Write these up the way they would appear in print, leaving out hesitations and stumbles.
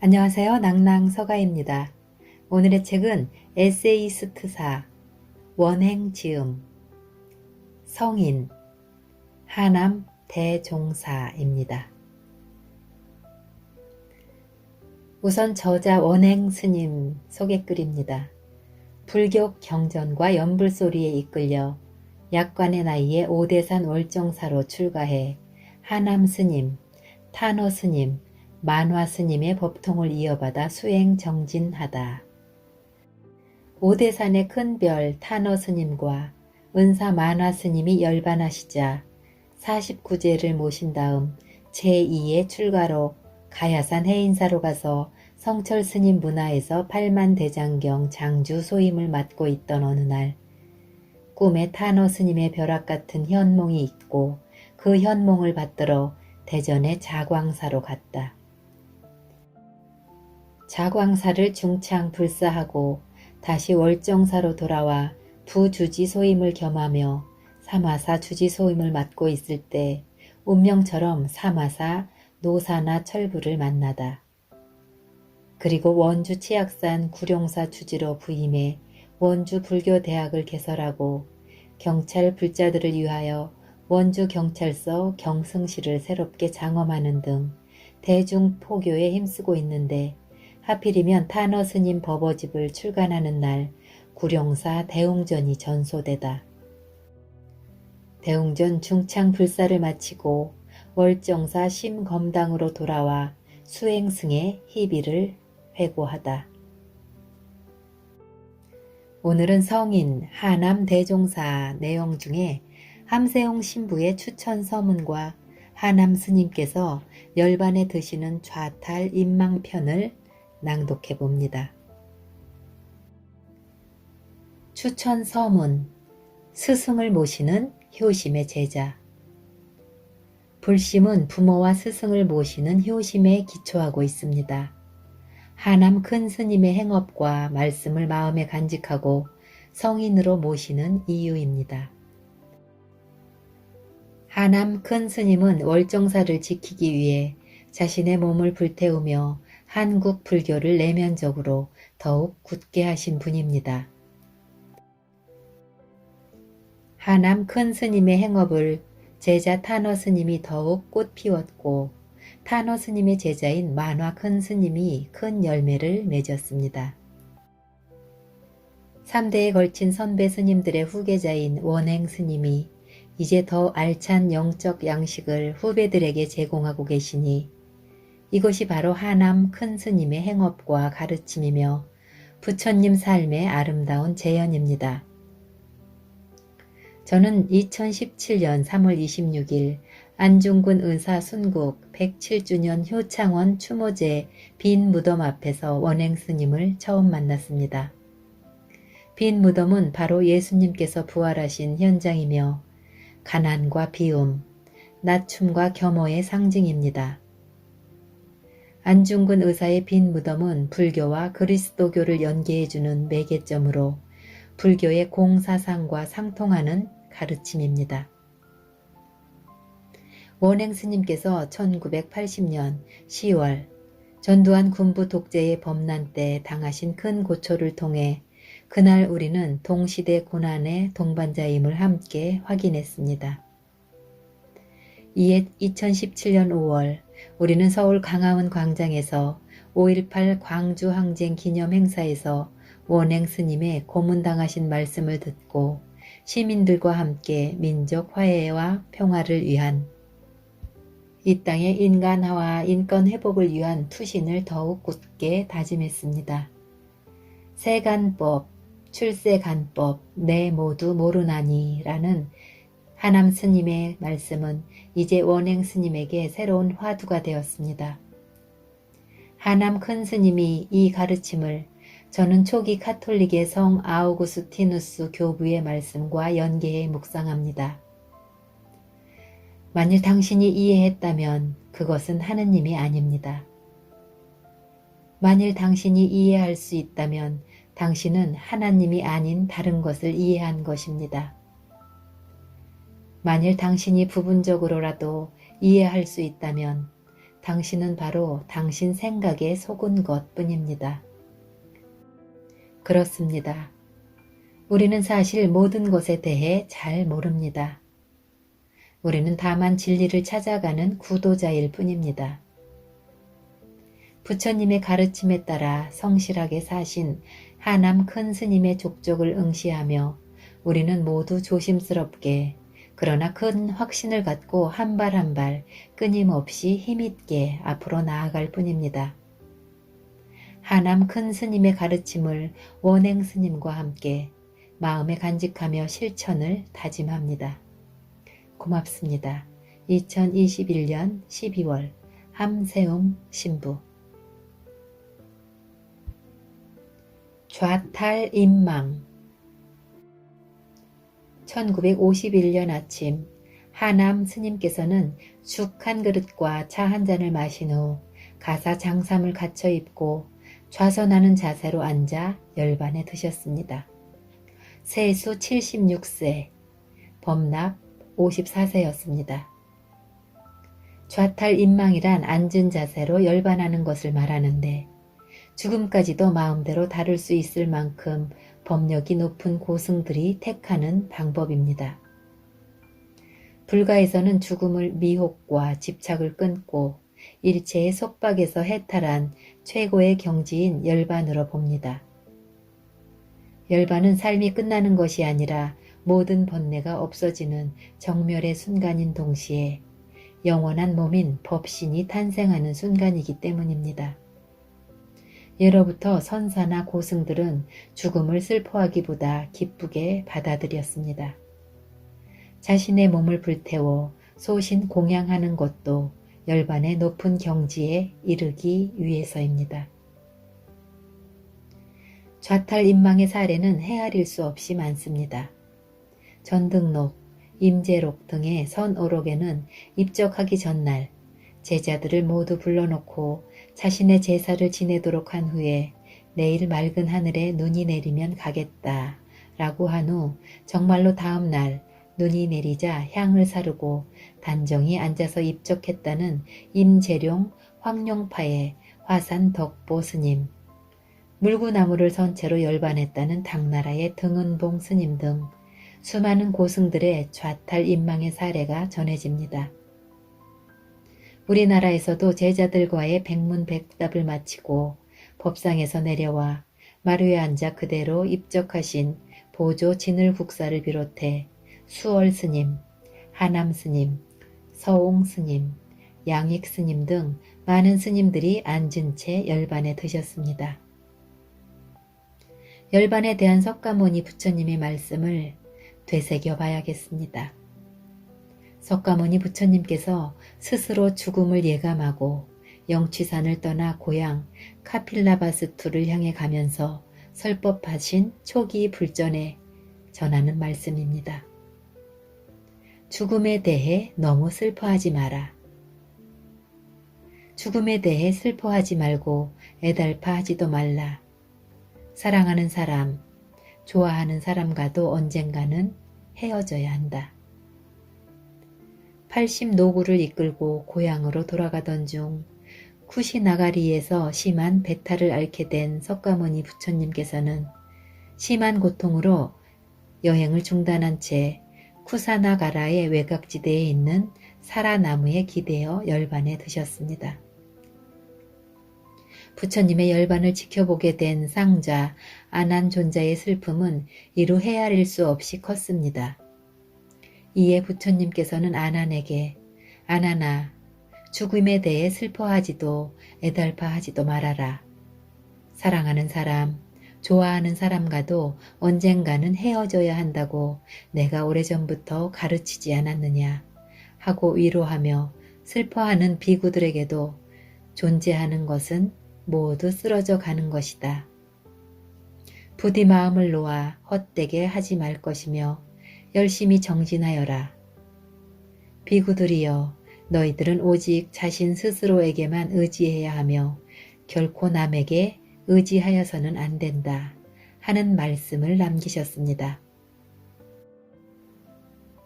안녕하세요. 낭낭서가입니다. 오늘의 책은 에세이스트사, 원행지음, 성인, 하남 대종사입니다. 우선 저자 원행스님 소개글입니다. 불교 경전과 연불소리에 이끌려 약관의 나이에 오대산 월정사로 출가해 하남스님, 탄어스님, 만화스님의 법통을 이어받아 수행 정진하다. 오대산의 큰별 탄어스님과 은사 만화스님이 열반하시자 49제를 모신 다음 제2의 출가로 가야산 해인사로 가서 성철스님 문화에서 팔만대장경 장주 소임을 맡고 있던 어느 날 꿈에 탄어스님의 벼락 같은 현몽이 있고 그 현몽을 받들어 대전의 자광사로 갔다. 자광사를 중창 불사하고 다시 월정사로 돌아와 부주지 소임을 겸하며 사마사 주지 소임을 맡고 있을 때 운명처럼 사마사 노사나 철부를 만나다. 그리고 원주 치악산 구룡사 주지로 부임해 원주 불교대학을 개설하고 경찰 불자들을 위하여 원주 경찰서 경승시를 새롭게 장엄하는 등 대중포교에 힘쓰고 있는데 하필이면 탄어스님 법어집을 출간하는 날 구룡사 대웅전이 전소되다. 대웅전 중창 불사를 마치고 월정사 심검당으로 돌아와 수행승의 희비를 회고하다. 오늘은 성인 하남 대종사 내용 중에 함세홍 신부의 추천 서문과 하남 스님께서 열반에 드시는 좌탈 인망편을 낭독해 봅니다. 추천 서문, 스승을 모시는 효심의 제자. 불심은 부모와 스승을 모시는 효심에 기초하고 있습니다. 하남 큰 스님의 행업과 말씀을 마음에 간직하고 성인으로 모시는 이유입니다. 하남 큰 스님은 월정사를 지키기 위해 자신의 몸을 불태우며 한국 불교를 내면적으로 더욱 굳게 하신 분입니다. 하남 큰 스님의 행업을 제자 탄어 스님이 더욱 꽃 피웠고 탄어 스님의 제자인 만화 큰 스님이 큰 열매를 맺었습니다. 3대에 걸친 선배 스님들의 후계자인 원행 스님이 이제 더 알찬 영적 양식을 후배들에게 제공하고 계시니 이것이 바로 하남 큰 스님의 행업과 가르침이며 부처님 삶의 아름다운 재현입니다. 저는 2017년 3월 26일 안중근 의사 순국 107주년 효창원 추모제 빈 무덤 앞에서 원행 스님을 처음 만났습니다. 빈 무덤은 바로 예수님께서 부활하신 현장이며 가난과 비움, 낮춤과 겸허의 상징입니다. 안중근 의사의 빈 무덤은 불교와 그리스도교를 연계해주는 매개점으로 불교의 공사상과 상통하는 가르침입니다. 원행 스님께서 1980년 10월 전두환 군부 독재의 범난 때 당하신 큰 고초를 통해 그날 우리는 동시대 고난의 동반자임을 함께 확인했습니다. 이에 2017년 5월 우리는 서울 강화문 광장에서 5.18 광주항쟁 기념 행사에서 원행 스님의 고문당하신 말씀을 듣고 시민들과 함께 민족 화해와 평화를 위한 이 땅의 인간화와 인권 회복을 위한 투신을 더욱 굳게 다짐했습니다. 세간법, 출세간법, 내 모두 모르나니 라는 하남 스님의 말씀은 이제 원행 스님에게 새로운 화두가 되었습니다. 하남 큰 스님이 이 가르침을 저는 초기 카톨릭의 성 아우구스티누스 교부의 말씀과 연계해 묵상합니다. 만일 당신이 이해했다면 그것은 하느님이 아닙니다. 만일 당신이 이해할 수 있다면 당신은 하나님이 아닌 다른 것을 이해한 것입니다. 만일 당신이 부분적으로라도 이해할 수 있다면 당신은 바로 당신 생각에 속은 것 뿐입니다. 그렇습니다. 우리는 사실 모든 것에 대해 잘 모릅니다. 우리는 다만 진리를 찾아가는 구도자일 뿐입니다. 부처님의 가르침에 따라 성실하게 사신 하남 큰 스님의 족적을 응시하며 우리는 모두 조심스럽게 그러나 큰 확신을 갖고 한 발 한 발 끊임없이 힘있게 앞으로 나아갈 뿐입니다. 하남 큰 스님의 가르침을 원행 스님과 함께 마음에 간직하며 실천을 다짐합니다. 고맙습니다. 2021년 12월 함세움 신부. 좌탈임망. 1951년 아침 하남 스님께서는 죽 한 그릇과 차 한 잔을 마신 후 가사 장삼을 갖춰 입고 좌선하는 자세로 앉아 열반에 드셨습니다. 세수 76세, 범납 54세였습니다. 좌탈임망이란 앉은 자세로 열반하는 것을 말하는데 죽음까지도 마음대로 다룰 수 있을 만큼 법력이 높은 고승들이 택하는 방법입니다. 불가에서는 죽음을 미혹과 집착을 끊고 일체의 속박에서 해탈한 최고의 경지인 열반으로 봅니다. 열반은 삶이 끝나는 것이 아니라 모든 번뇌가 없어지는 정멸의 순간인 동시에 영원한 몸인 법신이 탄생하는 순간이기 때문입니다. 예로부터 선사나 고승들은 죽음을 슬퍼하기보다 기쁘게 받아들였습니다. 자신의 몸을 불태워 소신 공양하는 것도 열반의 높은 경지에 이르기 위해서입니다. 좌탈임망의 사례는 헤아릴 수 없이 많습니다. 전등록, 임재록 등의 선오록에는 입적하기 전날 제자들을 모두 불러놓고 자신의 제사를 지내도록 한 후에 내일 맑은 하늘에 눈이 내리면 가겠다 라고 한 후 정말로 다음날 눈이 내리자 향을 사르고 단정히 앉아서 입적했다는 임재룡 황룡파의 화산 덕보 스님, 물구나무를 선체로 열반했다는 당나라의 등은봉 스님 등 수많은 고승들의 좌탈임망의 사례가 전해집니다. 우리나라에서도 제자들과의 백문백답을 마치고 법상에서 내려와 마루에 앉아 그대로 입적하신 보조 진을국사를 비롯해 수월스님, 하남스님, 서옹스님, 양익스님 등 많은 스님들이 앉은 채 열반에 드셨습니다. 열반에 대한 석가모니 부처님의 말씀을 되새겨 봐야겠습니다. 석가모니 부처님께서 스스로 죽음을 예감하고 영취산을 떠나 고향 카필라바스투를 향해 가면서 설법하신 초기 불전에 전하는 말씀입니다. 죽음에 대해 너무 슬퍼하지 마라. 죽음에 대해 슬퍼하지 말고 애달파하지도 말라. 사랑하는 사람, 좋아하는 사람과도 언젠가는 헤어져야 한다. 80노구를 이끌고 고향으로 돌아가던 중 쿠시나가리에서 심한 배탈을 앓게 된 석가모니 부처님께서는 심한 고통으로 여행을 중단한 채 쿠사나가라의 외곽지대에 있는 사라나무에 기대어 열반에 드셨습니다. 부처님의 열반을 지켜보게 된 쌍좌 아난존자의 슬픔은 이루 헤아릴 수 없이 컸습니다. 이에 부처님께서는 아난에게 아난아, 죽음에 대해 슬퍼하지도 애달파하지도 말아라. 사랑하는 사람, 좋아하는 사람과도 언젠가는 헤어져야 한다고 내가 오래전부터 가르치지 않았느냐 하고 위로하며 슬퍼하는 비구들에게도 존재하는 것은 모두 쓰러져 가는 것이다. 부디 마음을 놓아 헛되게 하지 말 것이며 열심히 정진하여라. 비구들이여, 너희들은 오직 자신 스스로에게만 의지해야 하며 결코 남에게 의지하여서는 안 된다 하는 말씀을 남기셨습니다.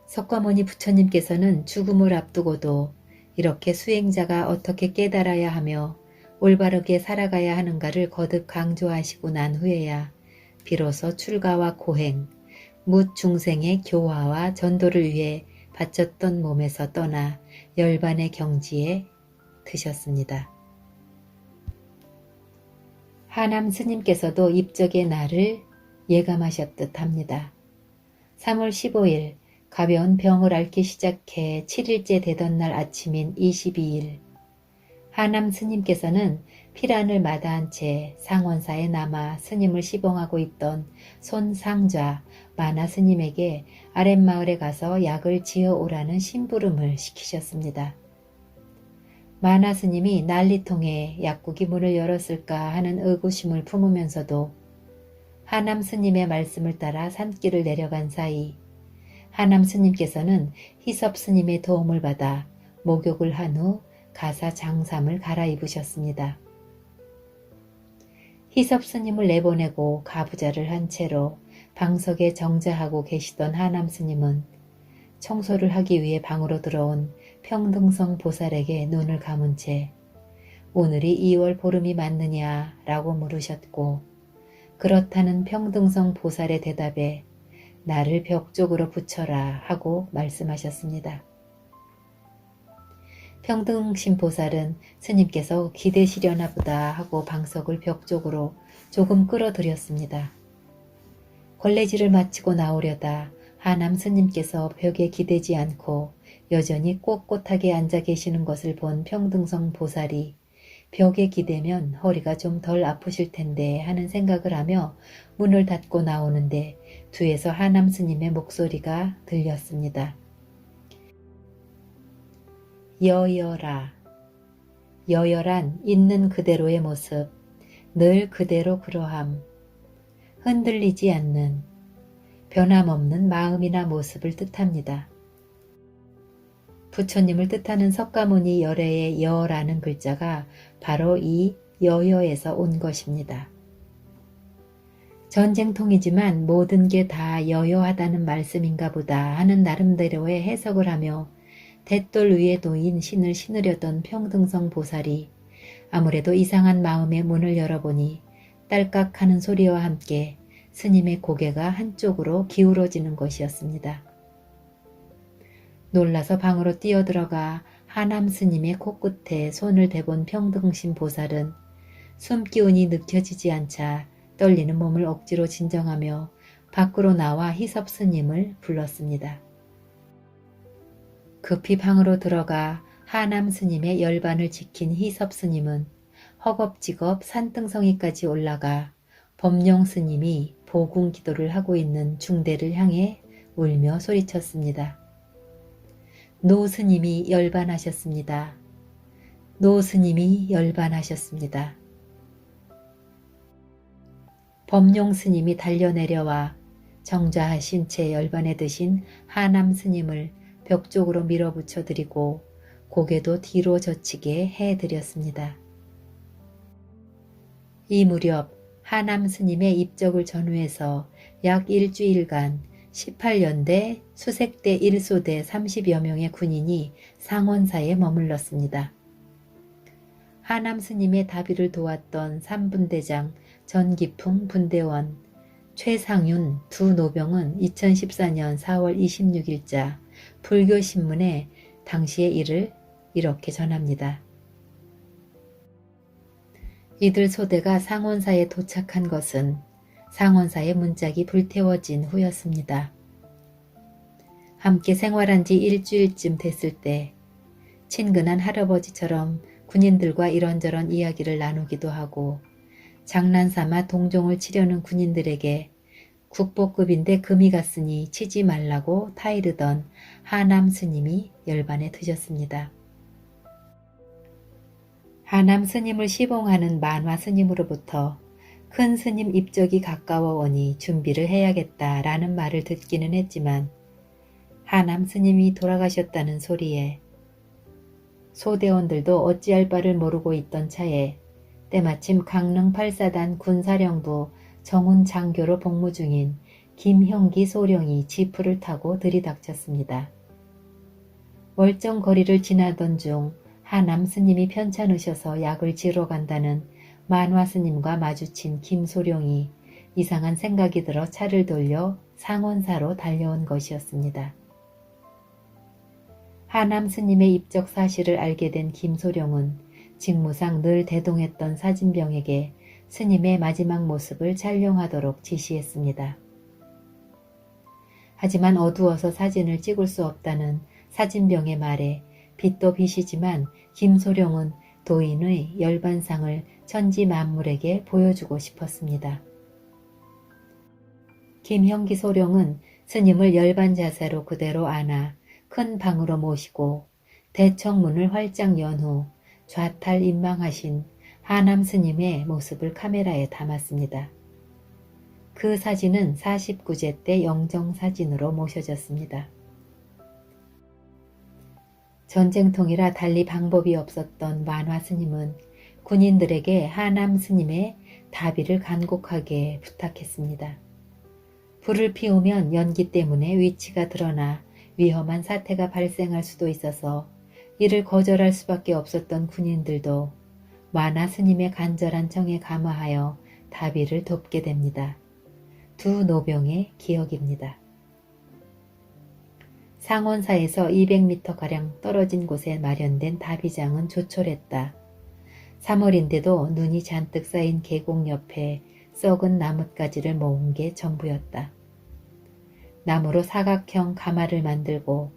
석가모니 부처님께서는 죽음을 앞두고도 이렇게 수행자가 어떻게 깨달아야 하며 올바르게 살아가야 하는가를 거듭 강조하시고 난 후에야 비로소 출가와 고행, 묻 중생의 교화와 전도를 위해 바쳤던 몸에서 떠나 열반의 경지에 드셨습니다. 하남 스님께서도 입적의 날을 예감하셨듯 합니다. 3월 15일 가벼운 병을 앓기 시작해 7일째 되던 날 아침인 22일 하남 스님께서는 피란을 마다한 채 상원사에 남아 스님을 시봉하고 있던 손상좌 마나 스님에게 아랫마을에 가서 약을 지어 오라는 심부름을 시키셨습니다. 마나 스님이 난리통에 약국이 문을 열었을까 하는 의구심을 품으면서도 하남 스님의 말씀을 따라 산길을 내려간 사이 하남 스님께서는 희섭 스님의 도움을 받아 목욕을 한 후 가사 장삼을 갈아입으셨습니다. 희섭 스님을 내보내고 가부좌를 한 채로 방석에 정자하고 계시던 하남 스님은 청소를 하기 위해 방으로 들어온 평등성 보살에게 눈을 감은 채 오늘이 2월 보름이 맞느냐 라고 물으셨고 그렇다는 평등성 보살의 대답에 나를 벽 쪽으로 붙여라 하고 말씀하셨습니다. 평등심 보살은 스님께서 기대시려나 보다 하고 방석을 벽 쪽으로 조금 끌어들였습니다. 걸레질을 마치고 나오려다 하남 스님께서 벽에 기대지 않고 여전히 꼿꼿하게 앉아 계시는 것을 본 평등성 보살이 벽에 기대면 허리가 좀 덜 아프실 텐데 하는 생각을 하며 문을 닫고 나오는데 뒤에서 하남 스님의 목소리가 들렸습니다. 여여라. 여여란 있는 그대로의 모습, 늘 그대로 그러함, 흔들리지 않는, 변함없는 마음이나 모습을 뜻합니다. 부처님을 뜻하는 석가모니 열애의 여라는 글자가 바로 이 여여에서 온 것입니다. 전쟁통이지만 모든 게 다 여여하다는 말씀인가 보다 하는 나름대로의 해석을 하며 댓돌 위에 놓인 신을 신으려던 평등성 보살이 아무래도 이상한 마음의 문을 열어보니 딸깍하는 소리와 함께 스님의 고개가 한쪽으로 기울어지는 것이었습니다. 놀라서 방으로 뛰어들어가 하남 스님의 코끝에 손을 대본 평등심 보살은 숨기운이 느껴지지 않자 떨리는 몸을 억지로 진정하며 밖으로 나와 희섭 스님을 불렀습니다. 급히 방으로 들어가 하남 스님의 열반을 지킨 희섭 스님은 허겁지겁 산등성이까지 올라가 법룡 스님이 보궁 기도를 하고 있는 중대를 향해 울며 소리쳤습니다. 노 스님이 열반하셨습니다. 노 스님이 열반하셨습니다. 법룡 스님이 달려내려와 정좌하신 채 열반에 드신 하남 스님을 벽 쪽으로 밀어붙여 드리고 고개도 뒤로 젖히게 해드렸습니다. 이 무렵 하남 스님의 입적을 전후해서 약 일주일간 18연대 수색대 1소대 30여 명의 군인이 상원사에 머물렀습니다. 하남 스님의 다비를 도왔던 3분대장 전기풍 분대원 최상윤 두 노병은 2014년 4월 26일자 불교신문에 당시의 일을 이렇게 전합니다. 이들 소대가 상원사에 도착한 것은 상원사의 문짝이 불태워진 후였습니다. 함께 생활한 지 일주일쯤 됐을 때 친근한 할아버지처럼 군인들과 이런저런 이야기를 나누기도 하고 장난삼아 동종을 치려는 군인들에게 국보급인데 금이 갔으니 치지 말라고 타이르던 하남 스님이 열반에 드셨습니다. 하남 스님을 시봉하는 만화 스님으로부터 큰 스님 입적이 가까워 오니 준비를 해야겠다라는 말을 듣기는 했지만 하남 스님이 돌아가셨다는 소리에 소대원들도 어찌할 바를 모르고 있던 차에 때마침 강릉 8사단 군사령부 정훈 장교로 복무 중인 김형기 소령이 지프를 타고 들이닥쳤습니다. 멀쩡 거리를 지나던 중 하남 스님이 편찮으셔서 약을 지러 간다는 만화 스님과 마주친 김소룡이 이상한 생각이 들어 차를 돌려 상원사로 달려온 것이었습니다. 하남 스님의 입적 사실을 알게 된 김소룡은 직무상 늘 대동했던 사진병에게 스님의 마지막 모습을 촬영하도록 지시했습니다. 하지만 어두워서 사진을 찍을 수 없다는 사진병의 말에 빛도 빛이지만 김소룡은 도인의 열반상을 천지 만물에게 보여주고 싶었습니다. 김형기 소룡은 스님을 열반 자세로 그대로 안아 큰 방으로 모시고 대청문을 활짝 연 후 좌탈 임망하신 하남 스님의 모습을 카메라에 담았습니다. 그 사진은 49제 때 영정사진으로 모셔졌습니다. 전쟁통이라 달리 방법이 없었던 만화 스님은 군인들에게 하남 스님의 다비를 간곡하게 부탁했습니다. 불을 피우면 연기 때문에 위치가 드러나 위험한 사태가 발생할 수도 있어서 이를 거절할 수밖에 없었던 군인들도 만화 스님의 간절한 청에 감화하여 다비를 돕게 됩니다. 두 노병의 기억입니다. 상원사에서 200m가량 떨어진 곳에 마련된 다비장은 조촐했다. 3월인데도 눈이 잔뜩 쌓인 계곡 옆에 썩은 나뭇가지를 모은 게 전부였다. 나무로 사각형 가마를 만들고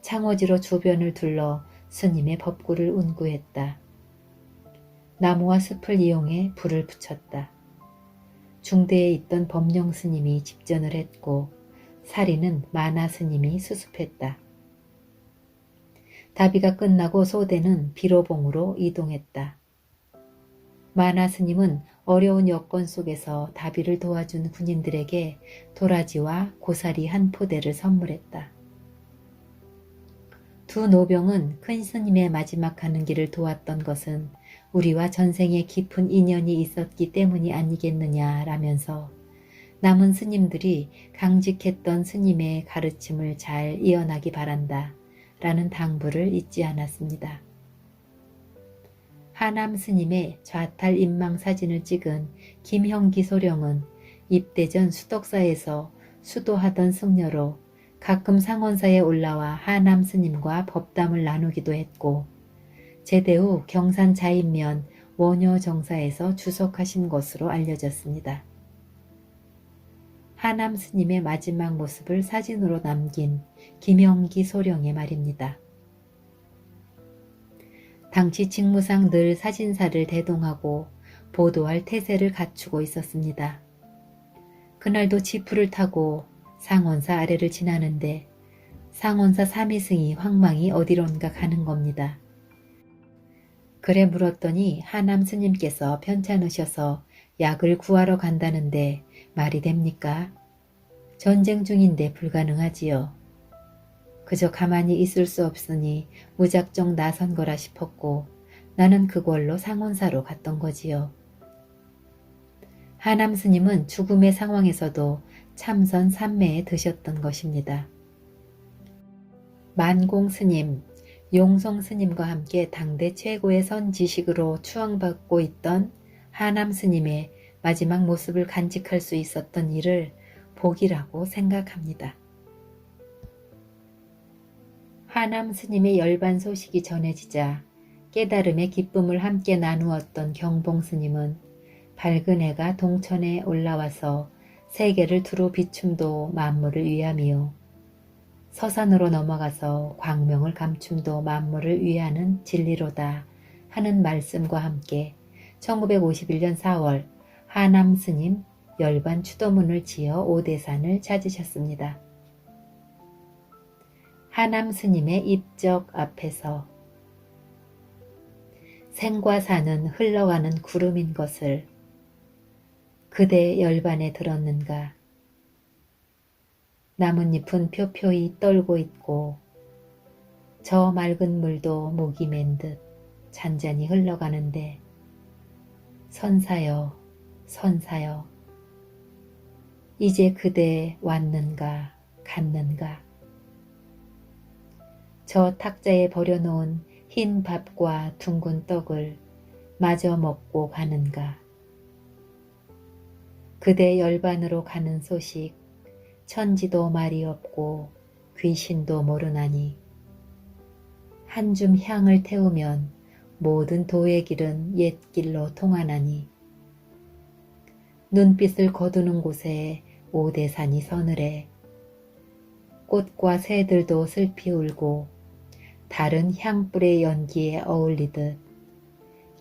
창호지로 주변을 둘러 스님의 법구를 운구했다. 나무와 숲을 이용해 불을 붙였다. 중대에 있던 법령 스님이 집전을 했고 사리는 만화 스님이 수습했다. 다비가 끝나고 소대는 비로봉으로 이동했다. 만화 스님은 어려운 여건 속에서 다비를 도와준 군인들에게 도라지와 고사리 한 포대를 선물했다. 두 노병은 큰 스님의 마지막 가는 길을 도왔던 것은 우리와 전생에 깊은 인연이 있었기 때문이 아니겠느냐라면서 남은 스님들이 강직했던 스님의 가르침을 잘 이어나기 바란다 라는 당부를 잊지 않았습니다. 하남 스님의 좌탈 임망 사진을 찍은 김형기 소령은 입대 전 수덕사에서 수도하던 승려로 가끔 상원사에 올라와 하남 스님과 법담을 나누기도 했고 제대 후 경산 자인면 원효정사에서 주석하신 것으로 알려졌습니다. 하남 스님의 마지막 모습을 사진으로 남긴 김형기 소령의 말입니다. 당시 직무상 늘 사진사를 대동하고 보도할 태세를 갖추고 있었습니다. 그날도 지프를 타고 상원사 아래를 지나는데 상원사 삼위승이 황망히 어디론가 가는 겁니다. 그래 물었더니 하남 스님께서 편찮으셔서 약을 구하러 간다는데 말이 됩니까? 전쟁 중인데 불가능하지요. 그저 가만히 있을 수 없으니 무작정 나선 거라 싶었고 나는 그걸로 상원사로 갔던 거지요. 하남 스님은 죽음의 상황에서도 참선 삼매에 드셨던 것입니다. 만공 스님, 용성 스님과 함께 당대 최고의 선지식으로 추앙받고 있던 하남 스님의 마지막 모습을 간직할 수 있었던 일을 복이라고 생각합니다. 하남 스님의 열반 소식이 전해지자 깨달음의 기쁨을 함께 나누었던 경봉 스님은 밝은 해가 동천에 올라와서 세계를 두루 비춤도 만물을 위함이요. 서산으로 넘어가서 광명을 감춤도 만물을 위하는 진리로다 하는 말씀과 함께 1951년 4월 하남 스님 열반 추도문을 지어 오대산을 찾으셨습니다. 하남 스님의 입적 앞에서 생과 사는 흘러가는 구름인 것을 그대 열반에 들었는가. 나뭇잎은 표표히 떨고 있고 저 맑은 물도 목이 맨 듯 잔잔히 흘러가는데 선사여 선사여 이제 그대 왔는가 갔는가. 저 탁자에 버려놓은 흰 밥과 둥근 떡을 마저 먹고 가는가. 그대 열반으로 가는 소식 천지도 말이 없고 귀신도 모르나니 한 줌 향을 태우면 모든 도의 길은 옛길로 통하나니 눈빛을 거두는 곳에 오대산이 서늘해 꽃과 새들도 슬피 울고 다른 향불의 연기에 어울리듯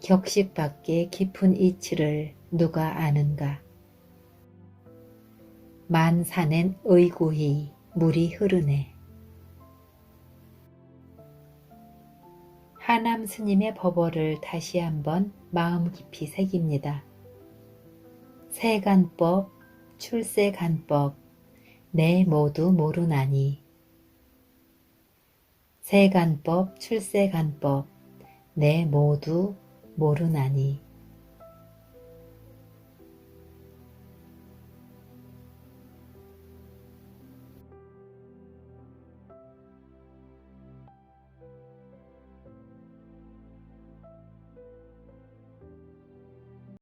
격식 밖의 깊은 이치를 누가 아는가. 만산엔 의구히 물이 흐르네. 하남 스님의 법어를 다시 한번 마음 깊이 새깁니다. 세간법, 출세간법, 내 모두 모르나니. 세간법, 출세간법, 내 모두 모르나니.